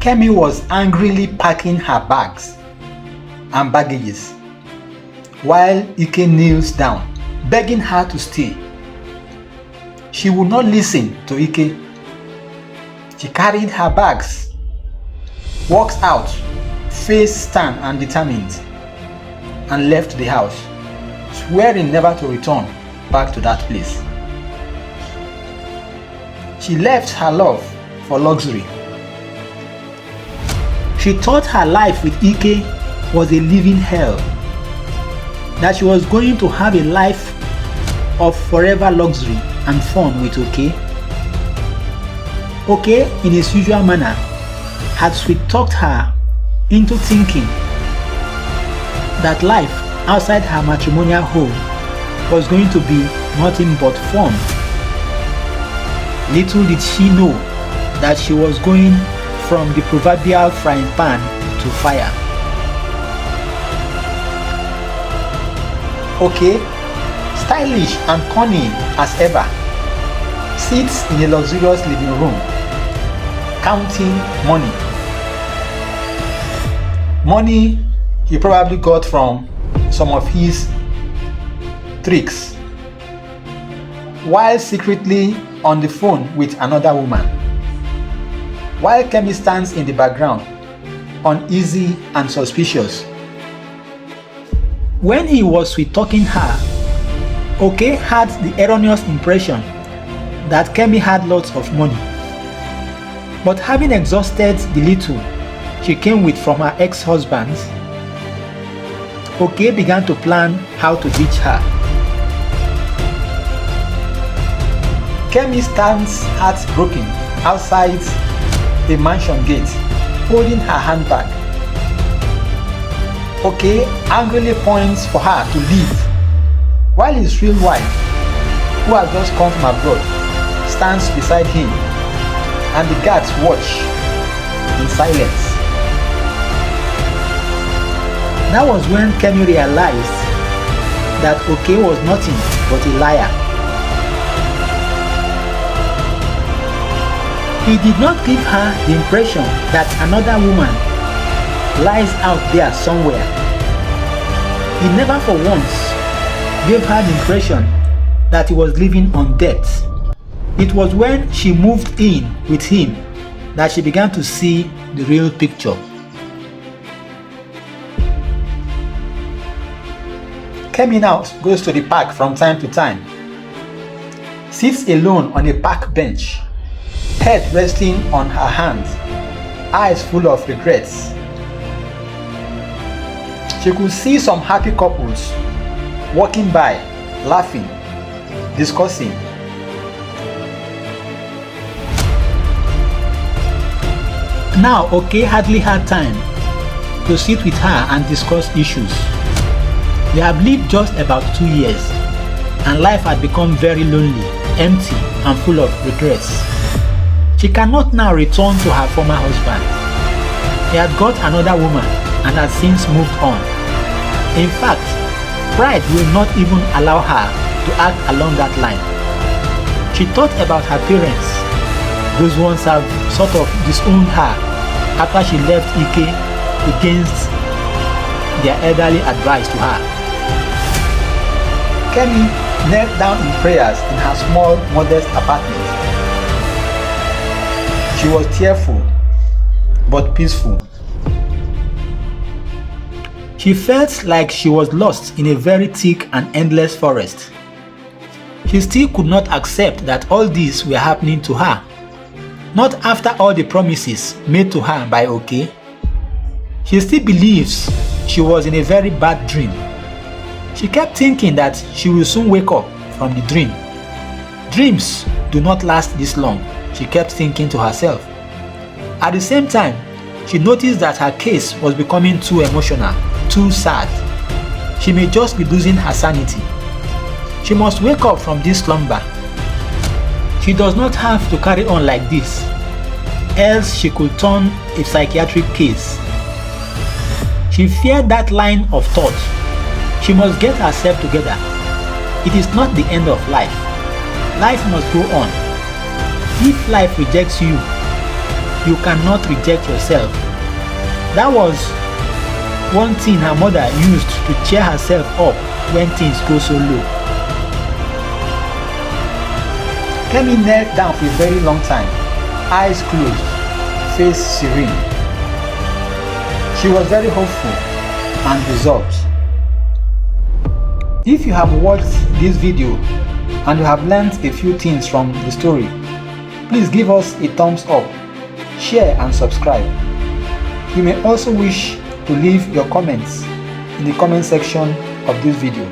Kemi was angrily packing her bags and baggages while Ike kneels down, begging her to stay. She would not listen to Ike. She carried her bags, walked out, face stern and determined, and left the house, swearing never to return back to that place. She left her love for luxury. She thought her life with Ike was a living hell, that she was going to have a life of forever luxury and fun with Oke. Oke, in his usual manner, had sweet-talked her into thinking that life outside her matrimonial home was going to be nothing but fun. Little did she know that she was going from the proverbial frying pan to fire. Oke, stylish and cunning as ever, sits in a luxurious living room, counting money. Money he probably got from some of his tricks, while secretly on the phone with another woman. While Kemi stands in the background, uneasy and suspicious. When he was sweet-talking her, Oke had the erroneous impression that Kemi had lots of money. But having exhausted the little she came with from her ex-husbands, Oke began to plan how to ditch her. Kemi stands heartbroken outside the mansion gate, holding her handbag. Oke angrily points for her to leave, while his real wife, who has just come from abroad, stands beside him, and the guards watch in silence. That was when Kemi realized that Oke was nothing but a liar. He did not give her the impression that another woman lies out there somewhere. He never for once gave her the impression that he was living on debt. It was when she moved in with him that she began to see the real picture. Kemi now goes to the park from time to time, sits alone on a park bench, head resting on her hands, eyes full of regrets. She could see some happy couples walking by, laughing, discussing. Now Oke hardly had time to sit with her and discuss issues. They have lived just about 2 years, and life had become very lonely, empty, and full of regrets. She cannot now return to her former husband. He had got another woman and has since moved on. In fact, pride will not even allow her to act along that line. She thought about her parents. Those ones have sort of disowned her after she left Ike against their elderly advice to her. Kemi knelt down in prayers in her small, modest apartment. She was tearful, but peaceful. She felt like she was lost in a very thick and endless forest. She still could not accept that all this were happening to her, not after all the promises made to her by Oke. She still believes she was in a very bad dream. She kept thinking that she will soon wake up from the dream. Dreams do not last this long, she kept thinking to herself. At the same time, she noticed that her case was becoming too emotional, too sad. She may just be losing her sanity. She must wake up from this slumber. She does not have to carry on like this, else she could turn a psychiatric case. She feared that line of thought. She must get herself together. It is not the end of life. Life must go on. If life rejects you, you cannot reject yourself. That was one thing her mother used to cheer herself up when things go so low. Kemi knelt down for a very long time, eyes closed, face serene. She was very hopeful and resolved. If you have watched this video and you have learned a few things from the story, please give us a thumbs up, share and subscribe. You may also wish to leave your comments in the comment section of this video.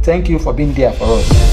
Thank you for being there for us.